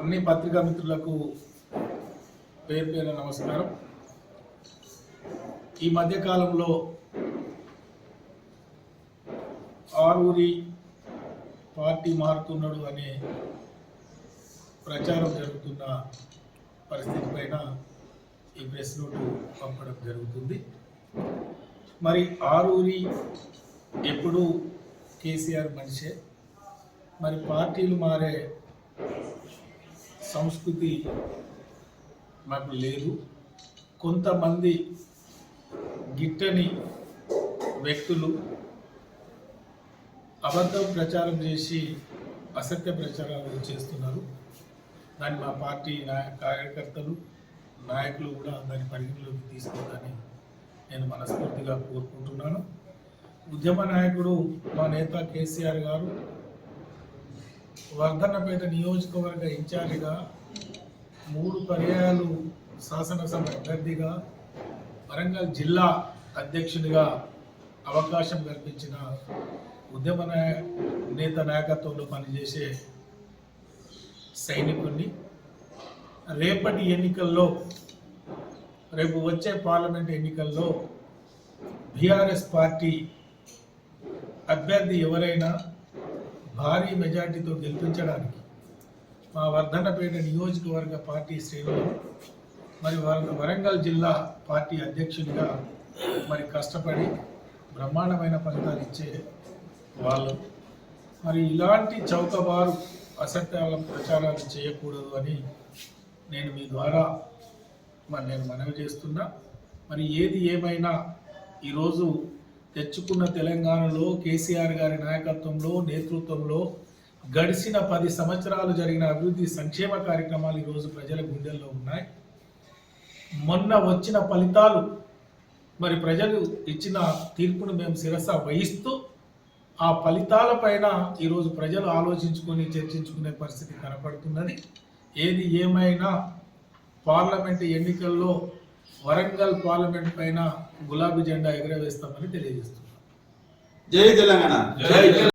అన్ని పత్రికా మిత్రులకు పేరు పేరు నమస్కారం. ఈ మధ్య కాలంలో ఆరూరి పార్టీ మారుతున్నాడు అనే ప్రచారం జరుగుతున్న పరిస్థితి పైన ఈ ప్రెస్ నోటు పంపడం జరుగుతుంది. మరి ఆరూరి ఎప్పుడు కేసీఆర్ మనిషే. మరి పార్టీలు మారే సంస్కృతి మాకు లేదు. కొంతమంది గిట్టని వ్యక్తులు అబద్ధం ప్రచారం చేసి అసత్య ప్రచారాలు చేస్తున్నారు. దాన్ని మా పార్టీ కార్యకర్తలు నాయకులు కూడా దాన్ని పరిగణలోకి తీసుకోవాలని నేను మనస్ఫూర్తిగా కోరుకుంటున్నాను. ఉద్యమ నాయకుడు మా నేత కేసీఆర్ గారు వర్ధన్నపేట నియోజకవర్గ ఇన్ఛార్జిగా 3 పర్యాయాలు శాసనసభ అభ్యర్థిగా వరంగల్ జిల్లా అధ్యక్షునిగా అవకాశం కల్పించిన ఉద్యమ నేత నాయకత్వంలో పనిచేసే సైనికుడిని. రేపటి ఎన్నికల్లో, రేపు వచ్చే పార్లమెంట్ ఎన్నికల్లో బీఆర్ఎస్ పార్టీ అభ్యర్థి ఎవరైనా భారీ మెజార్టీతో గెలిపించడానికి మా వర్ధన్నపేట నియోజకవర్గ పార్టీ శ్రేణులు మరి వరంగల్ జిల్లా పార్టీ అధ్యక్షునిగా మరి కష్టపడి బ్రహ్మాండమైన ఫలితాలు ఇచ్చే వాళ్ళు. మరి ఇలాంటి చౌకబారు అసత్యాల ప్రచారాలు చేయకూడదు అని నేను మీ ద్వారా నేను మనవి చేస్తున్నా. మరి ఏది ఏమైనా ఈరోజు తెచ్చుకున్న తెలంగాణలో కేసీఆర్ గారి నాయకత్వంలో, నేతృత్వంలో గడిచిన 10 సంవత్సరాలు జరిగిన అభివృద్ధి సంక్షేమ కార్యక్రమాలు ఈరోజు ప్రజల గుండెల్లో ఉన్నాయి. మొన్న వచ్చిన ఫలితాలు మరి ప్రజలు ఇచ్చిన తీర్పును మేము శిరస వహిస్తూ ఆ ఫలితాల పైన ఈరోజు ప్రజలు ఆలోచించుకొని చర్చించుకునే పరిస్థితి కనపడుతున్నది. ఏది ఏమైనా పార్లమెంట్ ఎన్నికల్లో వరంగల్ పార్లమెంట్ పైన గులాబీ జెండా ఎగరవేస్తామని తెలియజేస్తున్నాం. జై తెలంగాణ.